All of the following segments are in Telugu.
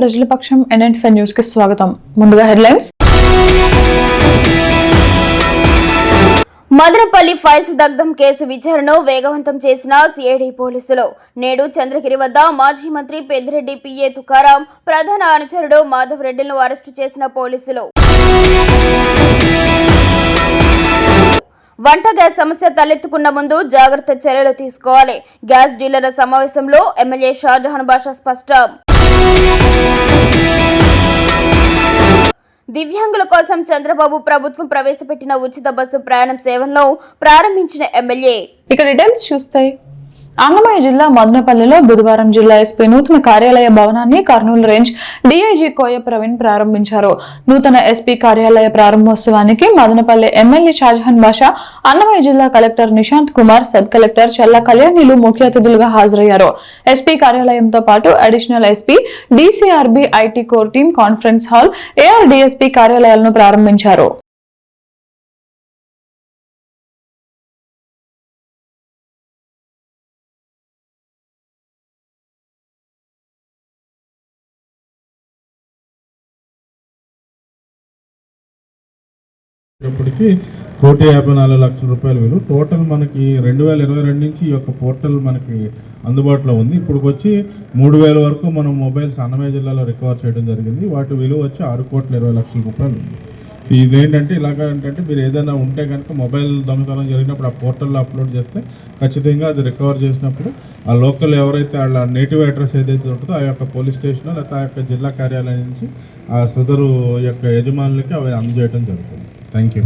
ప్రజల పక్షం NN5 న్యూస్ కి స్వాగతం. ముందుగా హెడ్లైన్స్. మదనపల్లి ఫైల్స్ దగ్ధం కేసు విచారణను వేగవంతం చేసిన సిఐడి పోలీసులు. నేడు చంద్రగిరి వద్ద మాజీ మంత్రి పెద్దిరెడ్డి పిఏ తుకారాం ప్రధాన అనుచరుడు మాధవ్ రెడ్డిలను అరెస్టు చేసిన పోలీసులు. వంట గ్యాస్ సమస్య తలెత్తుకున్న ముందు జాగ్రత్త చర్యలు తీసుకోవాలి. గ్యాస్ డీలర్ల సమావేశంలో ఎమ్మెల్యే షాజహాన్ బాషా స్పష్టం. దివ్యాంగుల కోసం చంద్రబాబు ప్రభుత్వం ప్రవేశపెట్టిన ఉచిత బస్సు ప్రయాణం సేవలను ప్రారంభించిన ఎమ్మెల్యే. ఇక డీటెయిల్స్ చూస్తే అన్నమయ్య జిల్లా మదనపల్లిలో బుధవారం జిల్లా ఎస్పీ నూతన కార్యాలయ భవనాన్ని కర్నూలు రేంజ్ డీఐజీ కోయ ప్రవీణ్ ప్రారంభించారు. నూతన ఎస్పీ కార్యాలయ ప్రారంభోత్సవానికి మదనపల్లి ఎమ్మెల్యే షాజహాన్ బాషా, అన్నమయ్య జిల్లా collector Nishanth Kumar, sub collector Challa కళ్యాణిలు ముఖ్య అతిథులుగా హాజరయ్యారు. ఎస్పీ కార్యాలయంతో పాటు additional SP, DCRB, IT core team, conference hall, AR DSP కార్యాలయాలను ప్రారంభించారు. ఇప్పటికి 1,54,00,000 రూపాయల విలువ. టోటల్ మనకి 2022 నుంచి ఈ యొక్క పోర్టల్ మనకి అందుబాటులో ఉంది. ఇప్పుడు వచ్చి 3,000 వరకు మనం మొబైల్స్ అన్నమయ్య జిల్లాలో రికవర్ చేయడం జరిగింది. వాటి విలువ వచ్చి 6,20,00,000 రూపాయలు ఉంది. ఇదేంటంటే ఏంటంటే మీరు ఏదైనా ఉంటే కనుక మొబైల్ దొంగతనం జరిగినప్పుడు ఆ పోర్టల్లో అప్లోడ్ చేస్తే ఖచ్చితంగా అది రికవర్ చేసినప్పుడు ఆ లోకల్ ఎవరైతే వాళ్ళ నేటివ్ అడ్రస్ ఏదైతే ఉంటుందో ఆ యొక్క పోలీస్ స్టేషన్ లేకపోతే ఆ యొక్క జిల్లా కార్యాలయం నుంచి ఆ సదరు యొక్క యజమానులకి అవి అందజేయడం జరుగుతుంది. Thank you.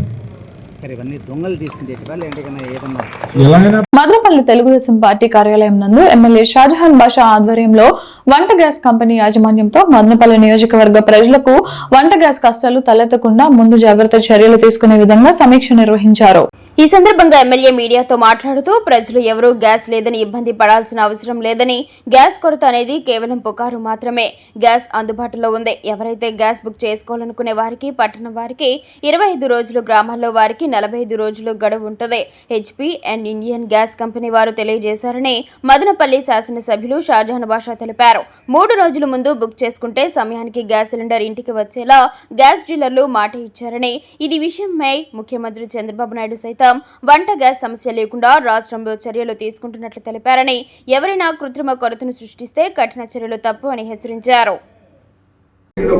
Madanapalle Telugu Desam party కార్యాలయం నందు ఎమ్మెల్యే షాజహాన్ బాషా ఆధ్వర్యంలో వంట గ్యాస్ కంపెనీ యాజమాన్యంతో మదనపల్లి నియోజకవర్గ ప్రజలకు వంట గ్యాస్ కష్టాలు తలెత్తకుండా ముందు జాగ్రత్త చర్యలు తీసుకునే విధంగా సమీక్ష నిర్వహించారు. ఈ సందర్భంగా ఎమ్మెల్యే మీడియాతో మాట్లాడుతూ ప్రజలు ఎవరూ గ్యాస్ లేదని ఇబ్బంది పడాల్సిన అవసరం లేదని, గ్యాస్ కొరత అనేది కేవలం పుకారు మాత్రమే. గ్యాస్ అందుబాటులో ఉంది. ఎవరైతే గ్యాస్ బుక్ చేసుకోవాలనుకునే వారికి, పట్టణం వారికి 25 రోజులు, గ్రామాల్లో వారికి 45 రోజులు గడువు ఉంటుంది. HP and Indian gas company వారు తెలియజేశారని మదనపల్లి శాసనసభ్యులు షాజహాన్ బాషా తెలిపారు. 3 రోజుల ముందు బుక్ చేసుకుంటే సమయానికి గ్యాస్ సిలిండర్ ఇంటికి వచ్చేలా గ్యాస్ డీలర్లు మాట ఇచ్చారని, ఇది విషయమై ముఖ్యమంత్రి చంద్రబాబు నాయుడు సైతం వంట గ్యాస్ సమస్య లేకుండా రాష్ట్రంలో చర్యలు తీసుకుంటున్నట్లు తెలిపారని, ఎవరైనా కృత్రిమ కొరతను సృష్టిస్తే కఠిన చర్యలు తప్పు అని హెచ్చరించారు.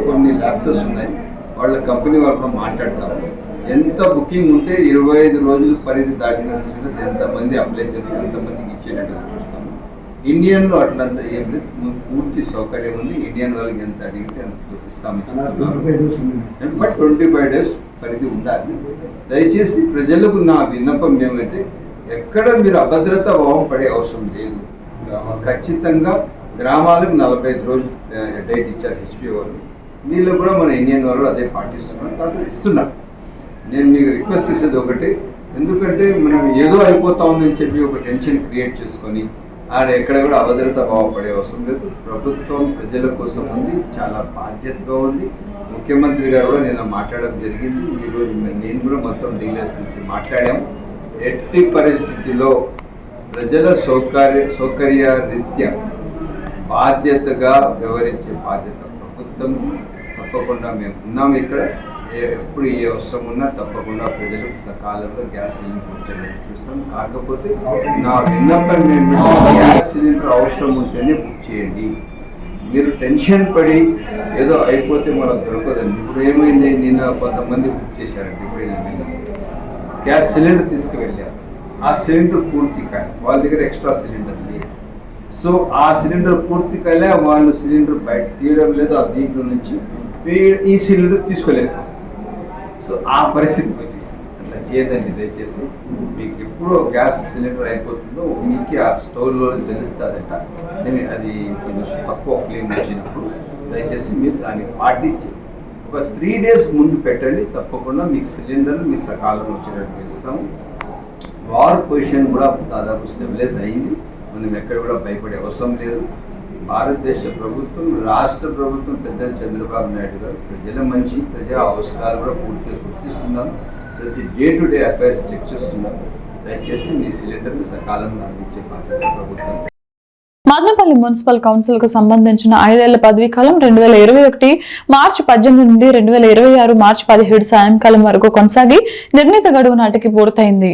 కొన్ని ల్యాప్సెస్ ఉన్నాయి, వాళ్ళ కంపెనీ వాళ్ళతో మాట్లాడతారు. ఎంత బుకింగ్ ఉంటే 25 రోజులు పరిధి దాటిన సిలిండర్స్ ఎంతమంది అప్లై చేసి ఎంతమందికి ఇచ్చేటట్టుగా చూస్తాము. ఇండియన్లో అట్లంతా ఏం లేదు, పూర్తి సౌకర్యం ఉంది. ఇండియన్ వాళ్ళకి ఎంత అడిగితే అంత ఇస్తాము. బట్ 25 డేస్ పరిధి ఉండాలి. దయచేసి ప్రజలకు నా విన్నపం ఏమంటే, ఎక్కడ మీరు అభద్రత భావం పడే అవసరం లేదు. ఖచ్చితంగా గ్రామాలకు 45 రోజులు డేట్ ఇచ్చారు హెచ్పీ వాళ్ళు. వీళ్ళు కూడా మన ఇండియన్ వాళ్ళు అదే పాటిస్తున్నారు, కాకపోతే ఇస్తున్నారు. నేను మీకు రిక్వెస్ట్ చేసేది ఒకటి, ఎందుకంటే మనం ఏదో అయిపోతా ఉందని చెప్పి ఒక టెన్షన్ క్రియేట్ చేసుకొని ఆడ ఎక్కడ కూడా అభద్రత భావపడే అవసరం లేదు. ప్రభుత్వం ప్రజల కోసం ఉంది, చాలా బాధ్యతగా ఉంది. ముఖ్యమంత్రి గారు కూడా నేను మాట్లాడడం జరిగింది. ఈరోజు నేను కూడా మొత్తం డీలర్స్ నుంచి మాట్లాడాము. ఎట్టి పరిస్థితిలో ప్రజల సౌకర్య రీత్యా బాధ్యతగా వ్యవహరించే బాధ్యత ప్రభుత్వం. తప్పకుండా మేము ఉన్నాము ఇక్కడ. ఎప్పుడు ఏ అవసరం ఉన్నా తప్పకుండా ప్రజలకు సకాలంలో గ్యాస్ సిలిండర్ వచ్చేటట్టు చూస్తాం. కాకపోతే నా విన్నపం ఏమిటంటే, గ్యాస్ సిలిండర్ అవసరం ఉంటేనే బుక్ చేయండి. మీరు టెన్షన్ పడి ఏదో అయిపోతే మనకు దొరకదండి. ఇప్పుడు ఏమైంది, నిన్న కొంతమంది బుక్ చేశారండి. ఇప్పుడు నిన్న గ్యాస్ సిలిండర్ తీసుకువెళ్ళారు, ఆ సిలిండర్ పూర్తి కాలే, వాళ్ళ దగ్గర ఎక్స్ట్రా సిలిండర్ లేదు. సో ఆ సిలిండర్ పూర్తి కాలే, వాళ్ళు సిలిండర్ బయట తీయడం లేదు. ఆ దీంట్లో నుంచి ఈ సిలిండర్ తీసుకోలేకపోతుంది. సో ఆ పరిస్థితికి వచ్చేసింది. అట్లా చేయదండి దయచేసి. మీకు ఎప్పుడో గ్యాస్ సిలిండర్ అయిపోతుందో మీకు ఆ స్టవ్లో తెలుస్తుందట. అది కొంచెం తక్కువ ఫ్లేమ్ వచ్చినప్పుడు దయచేసి మీరు దాన్ని పాటించి ఒక 3 డేస్ ముందు పెట్టండి. తప్పకుండా మీకు సిలిండర్ మీ సకాలంలో వచ్చేటట్టు ఇస్తాము. వార్ పొజిషన్ కూడా దాదాపు స్టెబిలైజ్ అయింది. మనం ఎక్కడ కూడా భయపడే అవసరం లేదు. భారతదేశ ప్రభుత్వం, రాష్ట్ర ప్రభుత్వం, పెద్దలు చంద్రబాబు నాయుడు గారు ప్రజల మంచి, ప్రజా అవసరాలు కూడా పూర్తిగా గుర్తిస్తున్నారు. ప్రతి డే-టు-డే అఫైర్స్ చెక్ చేస్తున్నారు. దయచేసి మీ సిలిండర్ని సకాలంలో అందించే బాధ్యత ప్రభుత్వం. మదనపల్లి మున్సిపల్ కౌన్సిల్ కు సంబంధించిన 5 ఏళ్ల పదవీ కాలం 2021 మార్చి 18 నుండి 2026 మార్చి 17 సాయంకాలం వరకు కొనసాగి నిర్ణీత గడువు నాటికి పూర్తయింది.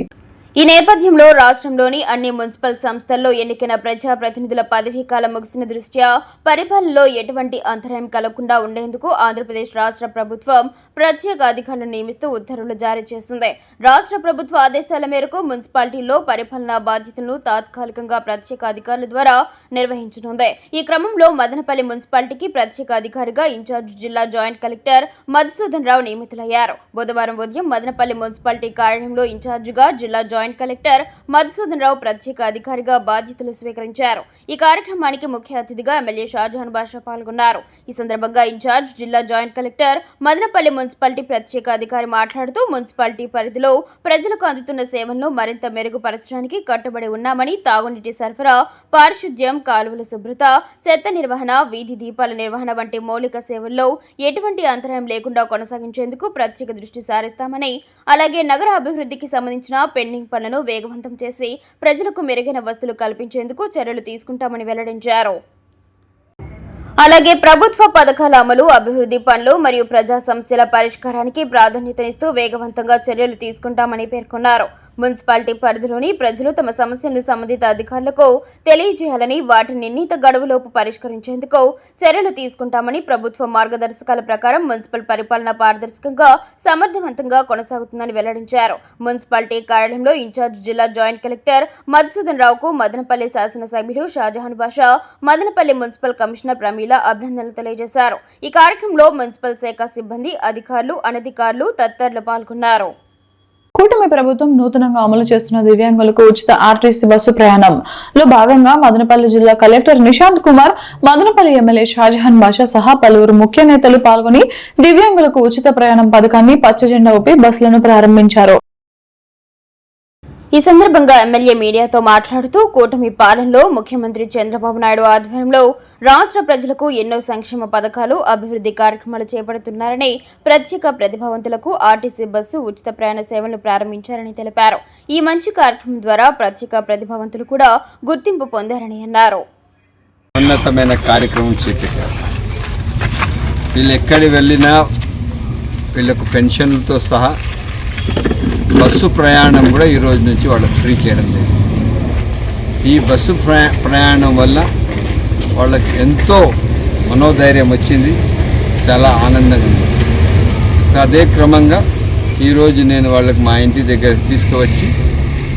ఈ నేపథ్యంలో రాష్ట్రంలోని అన్ని మున్సిపల్ సంస్థల్లో ఎన్నికైన ప్రజాప్రతినిధుల పదవీకాలం ముగిసిన దృష్ట్యా పరిపాలనలో ఎటువంటి అంతరాయం కలగకుండా ఉండేందుకు ఆంధ్రప్రదేశ్ రాష్ట్ర ప్రభుత్వం ప్రత్యేక అధికారులను నియమిస్తూ ఉత్తర్వులు జారీ చేసింది. రాష్ట్ర ప్రభుత్వ ఆదేశాల మేరకు మున్సిపాలిటీల్లో పరిపాలనా బాధ్యతలను తాత్కాలికంగా ప్రత్యేక అధికారుల ద్వారా నిర్వహించనుంది. ఈ క్రమంలో మదనపల్లి మున్సిపాలిటీకి ప్రత్యేక అధికారిగా ఇన్ఛార్జ్ జిల్లా జాయింట్ కలెక్టర్ మధుసూదన్ రావు నియమితులయ్యారు. బుధవారం ఉదయం మదనపల్లి మున్సిపాలిటీ కార్యాలయంలో ఇన్ఛార్జిగా జిల్లా జాయింట్ కలెక్టర్ మధుసూదన్ రావు ప్రత్యేక అధికారిగా బాధ్యతలు స్వీకరించారు. ఈ కార్యక్రమానికి ముఖ్య అతిథిగా ఎమ్మెల్యే షాజహాన్ బాషా పాల్గొన్నారు. ఈ సందర్భంగా ఇన్ఛార్జ్ జిల్లా జాయింట్ కలెక్టర్ మదనపల్లి మున్సిపాలిటీ ప్రత్యేక అధికారి మాట్లాడుతూ మున్సిపాలిటీ పరిధిలో ప్రజలకు అందుతున్న సేవలను మరింత మెరుగుపరచడానికి కట్టుబడి ఉన్నామని, తాగునీటి సరఫరా, పారిశుద్ధ్యం, కాలువల శుభ్రత, చెత్త నిర్వహణ, వీధి దీపాల నిర్వహణ వంటి మౌలిక సేవల్లో ఎటువంటి అంతరాయం లేకుండా కొనసాగించేందుకు ప్రత్యేక దృష్టి సారిస్తామని, అలాగే నగర అభివృద్ధికి సంబంధించిన పెండింగ్ పనులను వేగవంతం చేసి ప్రజలకు మెరుగైన వసతులు కల్పించేందుకు చర్యలు తీసుకుంటామని వెల్లడించారు. అలాగే ప్రభుత్వ పథకాల అమలు, అభివృద్ధి పనులు మరియు ప్రజా సమస్యల పరిష్కారానికి ప్రాధాన్యతనిస్తూ వేగవంతంగా చర్యలు తీసుకుంటామని పేర్కొన్నారు. మున్సిపాలిటీ పరిధిలోని ప్రజలు తమ సమస్యలను సంబంధిత అధికారులకు తెలియజేయాలని, వాటిని నిర్ణీత గడువులోపు పరిష్కరించేందుకు చర్యలు తీసుకుంటామని, ప్రభుత్వ మార్గదర్శకాల ప్రకారం మున్సిపల్ పరిపాలన పారదర్శకంగా సమర్థవంతంగా కొనసాగుతుందని వెల్లడించారు. మున్సిపాలిటీ కార్యాలయంలో ఇన్ఛార్జ్ జిల్లా జాయింట్ కలెక్టర్ మధుసూదన్ రావుకు మదనపల్లి శాసనసభ్యులు షాజహాన్ బాషా, మదనపల్లి మున్సిపల్ కమిషనర్ ప్రమీల అభినందనలు తెలియజేశారు. ఈ కార్యక్రమంలో మున్సిపల్ శాఖ సిబ్బంది, అధికారులు, అనధికారులు తదితరులు పాల్గొన్నారు. కూటమి ప్రభుత్వం నూతనంగా అమలు చేస్తున్న దివ్యాంగులకు ఉచిత ఆర్టీసీ బస్సు ప్రయాణంలో భాగంగా మదనపల్లి జిల్లా కలెక్టర్ నిశాంత్ కుమార్, మదనపల్లి ఎమ్మెల్యే షాజహాన్ బాషా సహా పలువురు ముఖ్య నేతలు పాల్గొని దివ్యాంగులకు ఉచిత ప్రయాణం పథకాన్ని పచ్చజెండా ఊపి బస్సులను ప్రారంభించారు. ఈ సందర్భంగా ఎమ్మెల్యే మీడియాతో మాట్లాడుతూ కూటమి పాలనలో ముఖ్యమంత్రి చంద్రబాబు నాయుడు ఆధ్వర్యంలో రాష్ట్ర ప్రజలకు ఎన్నో సంక్షేమ పథకాలు, అభివృద్ధి కార్యక్రమాలు చేపడుతున్నారని, ప్రత్యేక ప్రతిభావంతులకు ఆర్టీసీ బస్సు ఉచిత ప్రయాణ సేవలను ప్రారంభించారని తెలిపారు. ఈ మంచి కార్యక్రమం ద్వారా ప్రత్యేక ప్రతిభావంతులు కూడా గుర్తింపు పొందారని అన్నారు. ఉన్నతమైన కార్యక్రమం చేపట్టారు. వీళ్ళు ఎక్కడి వెళ్ళినా వీళ్ళకు పెన్షన్లతో సహా బస్సు ప్రయాణం కూడా ఈ రోజు నుంచి వాళ్ళకి ఫ్రీ చేయడం జరిగింది. ఈ బస్సు ప్రయాణం వల్ల వాళ్ళకి ఎంతో మనోధైర్యం వచ్చింది, చాలా ఆనందంగా ఉంది. అదే క్రమంగా ఈరోజు నేను వాళ్ళకి మా ఇంటి దగ్గర తీసుకువచ్చి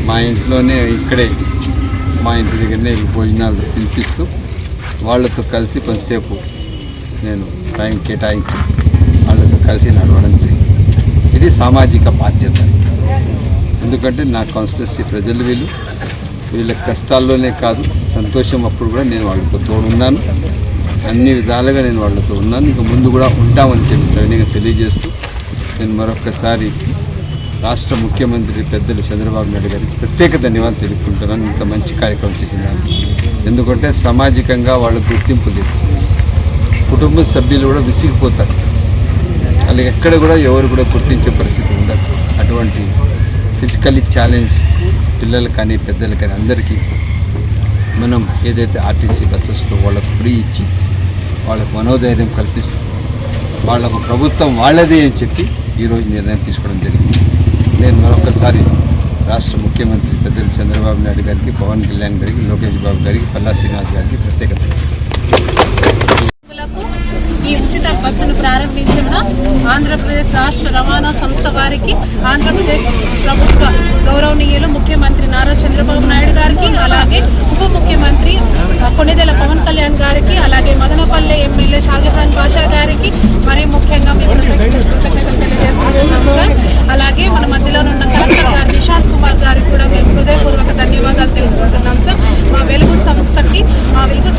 మా ఇంట్లోనే ఇక్కడే మా ఇంటి దగ్గరనే భోజనాలు తినిపిస్తూ వాళ్ళతో కలిసి కొంతసేపు నేను టైం కేటాయించి వాళ్ళతో కలిసి నడవడం జరిగింది. ఇది సామాజిక బాధ్యత. ఎందుకంటే నా కాన్స్టిట్యున్సీ ప్రజలు వీళ్ళ కష్టాల్లోనే కాదు, సంతోషం అప్పుడు కూడా నేను వాళ్ళతో తోడున్నాను. అన్ని విధాలుగా నేను వాళ్ళతో ఉన్నాను, ఇంకా ముందు కూడా ఉంటామని చెప్పి సవినయంగా తెలియజేస్తూ నేను మరొకసారి రాష్ట్ర ముఖ్యమంత్రి పెద్దలు చంద్రబాబు నాయుడు గారికి ప్రత్యేక ధన్యవాదాలు తెలుపుకుంటున్నాను. ఇంత మంచి కార్యక్రమం చేసినాను. ఎందుకంటే సామాజికంగా వాళ్ళ గుర్తింపు లేదు, కుటుంబ సభ్యులు కూడా విసిగిపోతారు, వాళ్ళకి ఎక్కడ కూడా ఎవరు కూడా గుర్తించే పరిస్థితి ఉండదు. అటువంటి ఫిజికల్లీ ఛాలెంజ్ పిల్లలు కానీ పెద్దలు కానీ అందరికీ మనం ఏదైతే ఆర్టీసీ బస్సెస్లో వాళ్ళకు ఫ్రీ ఇచ్చి వాళ్ళకు మనోధైర్యం కల్పిస్తూ వాళ్ళకు ప్రభుత్వం వాళ్ళదే అని చెప్పి ఈరోజు నిర్ణయం తీసుకోవడం జరిగింది. నేను మరొకసారి రాష్ట్ర ముఖ్యమంత్రి పెద్దలు చంద్రబాబు నాయుడు గారికి, పవన్ కళ్యాణ్ గారికి, లోకేష్ బాబు గారికి, పల్లా శ్రీనివాస్ గారికి ప్రత్యేకత ఈ ఉచిత బస్సును ప్రారంభించిన ఆంధ్రప్రదేశ్ రాష్ట్ర రవాణా సంస్థ వారికి, ఆంధ్రప్రదేశ్ ప్రభుత్వ గౌరవనీయులు ముఖ్యమంత్రి నారా చంద్రబాబు నాయుడు గారికి, అలాగే ఉప ముఖ్యమంత్రి కొణిదెల పవన్ కళ్యాణ్ గారికి, అలాగే మదనపల్లి ఎమ్మెల్యే షాజహాన్ బాషా గారికి మరీ ముఖ్యంగా మేము కృతజ్ఞతలు తెలియజేస్తున్నాం సార్. అలాగే మన మధ్యలో ఉన్న కలెక్టర్ గారు నిశాంత్ కుమార్ గారికి కూడా మేము హృదయపూర్వక ధన్యవాదాలు తెలుపుకుంటున్నాం సార్. మా వెలుగు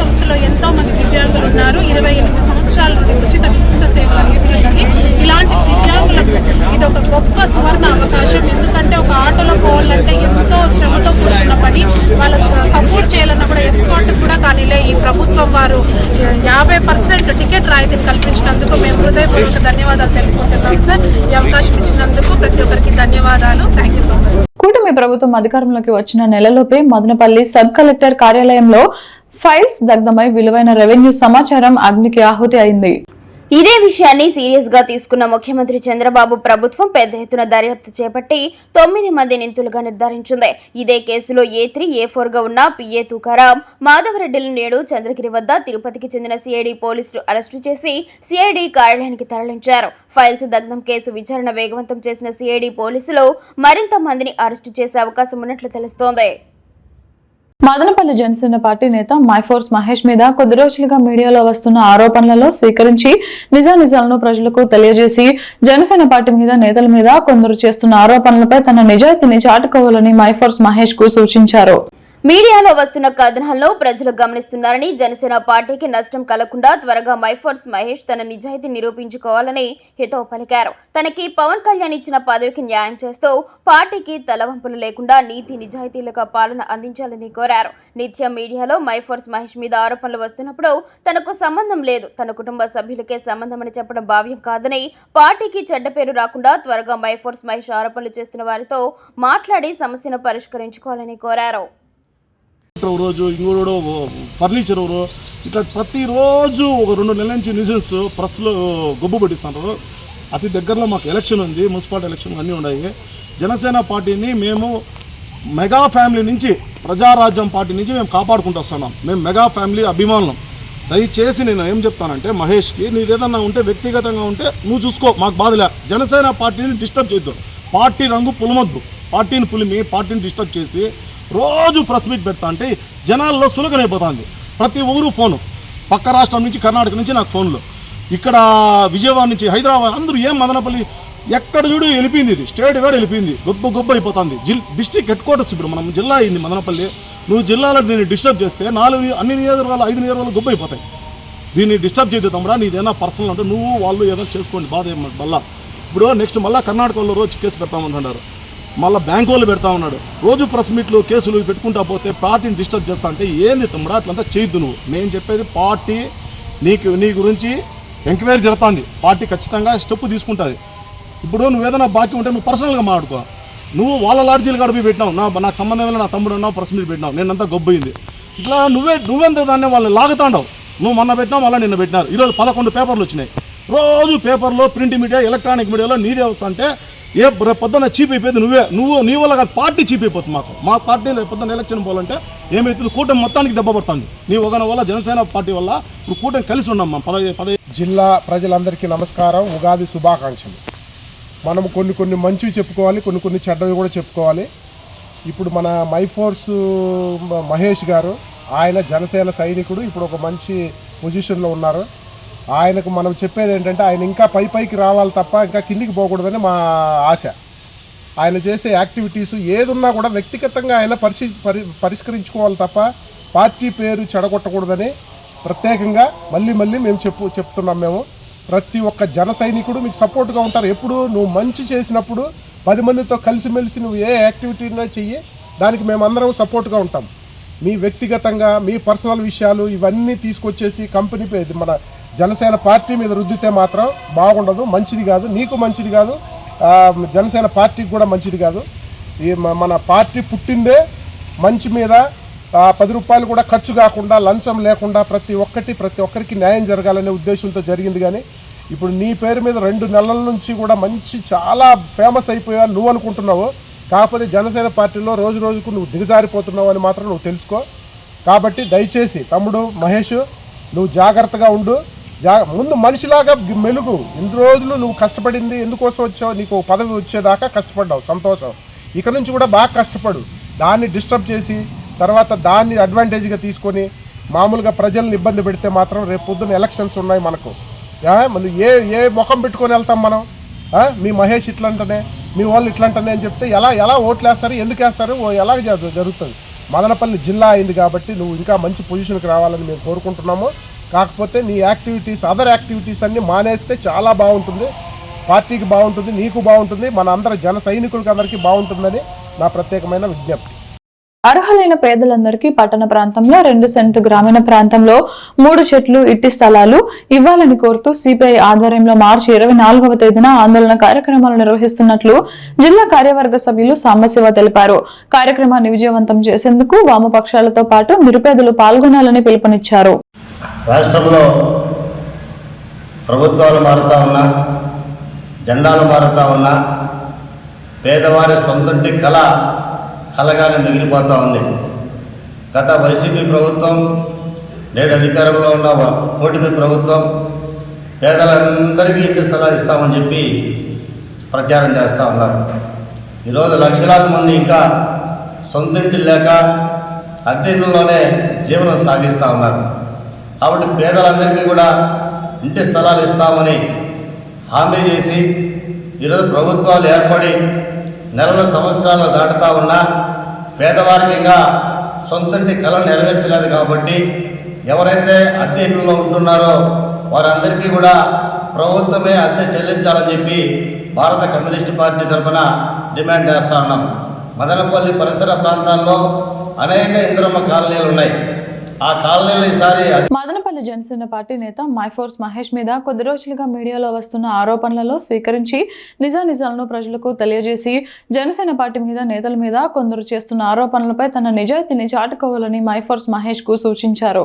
సంస్థలో ఎంతో మంది దివ్యాంగులు ఉన్నారు. 28 సంవత్సరాల నుండి ఉచిత విశిష్ట సేవలు అందిస్తుంది. ఇలాంటి దివ్యాంగులకు ఇది ఒక గొప్ప సువర్ణ అవకాశం. ఎందుకంటే ఒక ఆటోలో పోవాలంటే ఎంతో శ్రమతో కూడుకున్న పని, వాళ్ళ సపోర్ట్ చేయాలన్నా కూడా ఎస్కాట్ కూడా కానీలే ఈ ప్రభుత్వం వారు 50% టికెట్ రాయితీని కల్పించినందుకు మేము హృదయపూర్వక ధన్యవాదాలు తెలుపుకుంటున్నాం సార్. ఈ అవకాశం ఇచ్చినందుకు ప్రతి ఒక్కరికి ధన్యవాదాలు. Thank you so much. కూటమి ప్రభుత్వం అధికారంలోకి వచ్చిన నెలలోపే మదనపల్లి సబ్ కలెక్టర్ కార్యాలయంలో ఫైల్స్ దగ్ధమై విలువైన రెవెన్యూ సమాచారం అగ్నికి ఆహుతి అయింది. ఇదే విషయాన్ని సీరియస్ గా తీసుకున్న ముఖ్యమంత్రి చంద్రబాబు ప్రభుత్వం పెద్ద ఎత్తున దర్యాప్తు చేపట్టి 9 మంది నిందితులుగా నిర్ధారించింది. ఇదే కేసులో A3, A4 గా ఉన్న పిఏ తుకారాం, మాధవరెడ్డిలను నేడు చంద్రగిరి వద్ద తిరుపతికి చెందిన సిఐడి పోలీసులు అరెస్టు చేసి సిఐడి కార్యాలయానికి తరలించారు. ఫైల్స్ దగ్ధం కేసు విచారణ వేగవంతం చేసిన సిఐడి పోలీసులు మరింత మందిని అరెస్టు చేసే అవకాశం ఉన్నట్లు తెలుస్తోంది. మదనపల్లి జనసేన పార్టీ నేత మైఫోర్స్ మహేష్ మీద కొద్ది రోజులుగా మీడియాలో వస్తున్న ఆరోపణలలో స్వీకరించి నిజానిజాలను ప్రజలకు తెలియజేసి జనసేన పార్టీ మీద నేతల మీద కొందరు చేస్తున్న ఆరోపణలపై తన నిజాయితీని చాటుకోవాలని మైఫోర్స్ మహేష్ కు సూచించారు. మీడియాలో వస్తున్న కథనాలను ప్రజలు గమనిస్తున్నారని, జనసేన పార్టీకి నష్టం కలగకుండా త్వరగా మైఫోర్స్ మహేష్ తన నిజాయితీ నిరూపించుకోవాలని హితవు పలికారు. తనకి పవన్ కళ్యాణ్ ఇచ్చిన పదవికి న్యాయం చేస్తూ పార్టీకి తలవంపులు లేకుండా నీతి నిజాయితీలుగా పాలన అందించాలని కోరారు. నిత్యం మీడియాలో మైఫోర్స్ మహేష్ మీద ఆరోపణలు వస్తున్నప్పుడు తనకు సంబంధం లేదు, తన కుటుంబ సభ్యులకే సంబంధమని చెప్పడం భావ్యం కాదని, పార్టీకి చెడ్డ పేరు రాకుండా త్వరగా మైఫోర్స్ మహేష్ ఆరోపణలు చేస్తున్న వారితో మాట్లాడి సమస్యను పరిష్కరించుకోవాలని కోరారు. రోజు ఇంకోడు ఫర్నిచర్ ఇట్లా ప్రతిరోజు ఒక 2 నెలల నుంచి న్యూసెన్స్ ప్రెస్లో గొబ్బు పట్టిస్తుంటారు. అతి దగ్గరలో మాకు ఎలక్షన్ ఉంది, మున్సిపాలిటీ ఎలక్షన్ అన్నీ ఉన్నాయి. జనసేన పార్టీని మేము మెగా ఫ్యామిలీ నుంచి, ప్రజారాజ్యం పార్టీ నుంచి మేము కాపాడుకుంటూ వస్తున్నాం. మేము మెగా ఫ్యామిలీ అభిమానులం. దయచేసి నేను ఏం చెప్తానంటే మహేష్కి, నీదేదన్నా ఉంటే వ్యక్తిగతంగా ఉంటే నువ్వు చూసుకో, మాకు బాధలే. జనసేన పార్టీని డిస్టర్బ్ చేయొద్దు. పార్టీ రంగు పులమొద్దు. పార్టీని పులిమి పార్టీని డిస్టర్బ్ చేసి రోజు ప్రెస్ మీట్ పెడతా అంటే జనాల్లో సులకనైపోతుంది. ప్రతి ఊరు ఫోను, పక్క రాష్ట్రం నుంచి, కర్ణాటక నుంచి నాకు ఫోన్లు, ఇక్కడ విజయవాడ నుంచి, హైదరాబాద్, అందరూ ఏం మదనపల్లి ఎక్కడ చూడు వెళ్ళిపోయింది. ఇది స్టేట్ వేడ వెళ్ళిపోయింది, గొప్ప అయిపోతుంది. డిస్ట్రిక్ట్ హెడ్ క్వార్టర్స్ ఇప్పుడు మనం జిల్లా అయింది మదనపల్లి. నువ్వు జిల్లాలో దీన్ని డిస్టర్బ్ చేస్తే 4 నియోజకవర్గాలు 5 నియోజకవర్గాలు గొప్ప అయిపోతాయి. దీన్ని డిస్టర్బ్ చేయదు తమ్ముడా, నీదేనా పర్సనల్ అంటే నువ్వు వాళ్ళు ఏదో చేసుకోండి, బాధ ఏమన్నా. మళ్ళీ ఇప్పుడు నెక్స్ట్ మళ్ళీ కర్ణాటక వాళ్ళు రోజు కేసు పెడతామంటున్నారు, మళ్ళీ బ్యాంకు వాళ్ళు పెడతా ఉన్నాడు. రోజు ప్రెస్ మీట్లు కేసులు పెట్టుకుంటా పోతే పార్టీని డిస్టర్బ్ చేస్తా అంటే ఏంది తమ్ముడా, అట్లంతా చేయొద్దు నువ్వు. నేను చెప్పేది పార్టీ నీ గురించి ఎంక్వైరీ జరుగుతుంది, పార్టీ ఖచ్చితంగా స్టెప్ తీసుకుంటుంది. ఇప్పుడు నువ్వు ఏదైనా బాకీ ఉంటే నువ్వు పర్సనల్గా మాట్లాడుకో. నువ్వు వాళ్ళ లాడ్జీలు గడిపి పెట్టినావు, నాకు సంబంధం లేదు, నా తమ్ముడు అన్నావు, ప్రెస్ మీట్ పెట్టినావు, నేనంతా గొబ్బయింది. ఇట్లా నువ్వెంత దాన్ని వాళ్ళు లాగుతాండవు. నువ్వు మొన్న పెట్టినావు, మళ్ళీ నిన్న పెట్టినారు. ఈరోజు 11 పేపర్లు వచ్చినాయి. రోజు పేపర్లో, ప్రింట్ మీడియా, ఎలక్ట్రానిక్ మీడియాలో నీదే వస్తా అంటే పొద్దున్న చీప్ అయిపోయింది. నీ వల్ల కాదు, పార్టీ చీప్ అయిపోతుంది. మా పార్టీ పొద్దున్న ఎలక్షన్ పోవాలంటే ఏమవుతుంది, కూటమి మొత్తానికి దెబ్బ పడుతుంది. నీ ఒకన వల్ల, జనసేన పార్టీ వల్ల ఇప్పుడు కూటమి కలిసి ఉన్నాం. 15 జిల్లా ప్రజలందరికీ నమస్కారం, ఉగాది శుభాకాంక్షలు. మనం కొన్ని మంచివి చెప్పుకోవాలి, కొన్ని చెడ్డవి కూడా చెప్పుకోవాలి. ఇప్పుడు మన మైఫోర్స్ మహేష్ గారు, ఆయన జనసేన సైనికుడు, ఇప్పుడు ఒక మంచి పొజిషన్లో ఉన్నారు. ఆయనకు మనం చెప్పేది ఏంటంటే ఆయన ఇంకా పైకి రావాలి తప్ప ఇంకా కిందికి పోకూడదని మా ఆశ. ఆయన చేసే యాక్టివిటీస్ ఏదున్నా కూడా వ్యక్తిగతంగా ఆయన పరిష్కరించుకోవాలి తప్ప పార్టీ పేరు చెడగొట్టకూడదని ప్రత్యేకంగా మళ్ళీ మేము చెప్తున్నాం. మేము ప్రతి ఒక్క జన సైనికుడు మీకు సపోర్ట్గా ఉంటారు. ఎప్పుడు నువ్వు మంచి చేసినప్పుడు 10 మందితో కలిసిమెలిసి నువ్వు ఏ యాక్టివిటీనా చెయ్యి, దానికి మేమందరం సపోర్ట్గా ఉంటాం. మీ వ్యక్తిగతంగా మీ పర్సనల్ విషయాలు ఇవన్నీ తీసుకొచ్చేసి కంపెనీ మన జనసేన పార్టీ మీద రుద్దితే మాత్రం బాగుండదు, మంచిది కాదు, నీకు మంచిది కాదు, జనసేన పార్టీకి కూడా మంచిది కాదు. ఈ మన పార్టీ పుట్టిందే మంచి మీద, 10 రూపాయలు కూడా ఖర్చు కాకుండా, లంచం లేకుండా ప్రతి ఒక్కరికి న్యాయం జరగాలనే ఉద్దేశంతో జరిగింది. కానీ ఇప్పుడు నీ పేరు మీద 2 నెలల నుంచి కూడా మంచి చాలా ఫేమస్ అయిపోయా నువ్వు అనుకుంటున్నావు. కాకపోతే జనసేన పార్టీలో రోజుకు నువ్వు దిగజారిపోతున్నావు అని మాత్రం నువ్వు తెలుసుకో. కాబట్టి దయచేసి తమ్ముడు మహేష్, నువ్వు జాగ్రత్తగా ఉండు. ముందు మనిషిలాగా మెలుగు. ఇన్ని రోజులు నువ్వు కష్టపడింది ఎందుకోసం వచ్చావు, నీకు పదవి వచ్చేదాకా కష్టపడ్డావు, సంతోషం. ఇక నుంచి కూడా బాగా కష్టపడు. దాన్ని డిస్టర్బ్ చేసి తర్వాత దాన్ని అడ్వాంటేజ్గా తీసుకొని మామూలుగా ప్రజల్ని ఇబ్బంది పెడితే మాత్రం రేపు పొద్దున్న ఎలక్షన్స్ ఉన్నాయి మనకు. మనం ఏ ముఖం పెట్టుకొని వెళ్తాం మనం? మీ మహేష్ ఇట్లంటనే, మీ వాళ్ళు ఇట్లంటనే అని చెప్తే ఎలా ఓట్లు వేస్తారు, ఎందుకు వేస్తారు, ఎలాగ జరుగుతుంది. మదనపల్లి జిల్లా అయింది కాబట్టి నువ్వు ఇంకా మంచి పొజిషన్కి రావాలని మేము కోరుకుంటున్నాము. కాకపోతే నీ అదర్ యాక్టివిటీస్ అన్నీ మానేస్తే చాలా బాగుంటుంది, పార్టీకి బాగుంటుంది, నీకు బాగుంటుంది, మన అందరి జన సైనికులకి అందరికీ బాగుంటుందని నా ప్రత్యేకమైన విజ్ఞప్తి. అర్హులైన పేదలందరికీ పట్టణ ప్రాంతంలో 2 సెంట్లు, గ్రామీణ ప్రాంతంలో 3 చెట్లు, ఇట్టి స్థలాలు ఇవ్వాలని కోరుతూ సిపిఐ ఆధ్వర్యంలో మార్చి 24వ తేదీన ఆందోళన కార్యక్రమాలు నిర్వహిస్తున్నట్లు జిల్లా కార్యవర్గ సభ్యులు సాంబశివ తెలిపారు. కార్యక్రమాన్ని విజయవంతం చేసేందుకు వామపక్షాలతో పాటు నిరుపేదలు పాల్గొనాలని పిలుపునిచ్చారు. రాష్ట్రంలో ప్రభుత్వాలు మారుతా ఉన్నా, జెండాలు మారుతా ఉన్నా, పేదవారి సొంతంటి కలగానే మిగిలిపోతూ ఉంది. గత వైసీపీ ప్రభుత్వం, నేడు అధికారంలో ఉన్న కూటమి ప్రభుత్వం పేదలందరికీ ఇంటి స్థలాలు ఇస్తామని చెప్పి ప్రచారం చేస్తూ ఉన్నారు. ఈరోజు లక్షలాది మంది ఇంకా సొంతింటి లేక అద్దెంట్లోనే జీవనం సాగిస్తూ ఉన్నారు. కాబట్టి పేదలందరికీ కూడా ఇంటి స్థలాలు ఇస్తామని హామీ చేసి ఈరోజు ప్రభుత్వాలు ఏర్పడి నెలల సంవత్సరాలు దాటుతూ ఉన్నా పేదవారికి ఇంకా సొంతంటి కళ నెరవేర్చలేదు. కాబట్టి ఎవరైతే అద్దె ఇంట్లో ఉంటున్నారో వారందరికీ కూడా ప్రభుత్వమే అద్దె చెల్లించాలని చెప్పి భారత కమ్యూనిస్టు పార్టీ తరఫున డిమాండ్ చేస్తూ ఉన్నాం. మదనపల్లి పరిసర ప్రాంతాల్లో అనేక ఇంద్రమ్మ కాలనీలు ఉన్నాయి. ఆ కాలనీలో ఈసారి మదనపల్లి జనసేన పార్టీ నేత మైఫోర్స్ మహేష్ మీద కొద్ది రోజులుగా మీడియాలో వస్తున్న ఆరోపణలలో స్వీకరించి నిజానిజాలను ప్రజలకు తెలియజేసి జనసేన పార్టీ మీద, నేతల మీద కొందరు చేస్తున్న ఆరోపణలపై తన నిజాయితీని చాటుకోవాలని మైఫోర్స్ మహేష్ కు సూచించారు.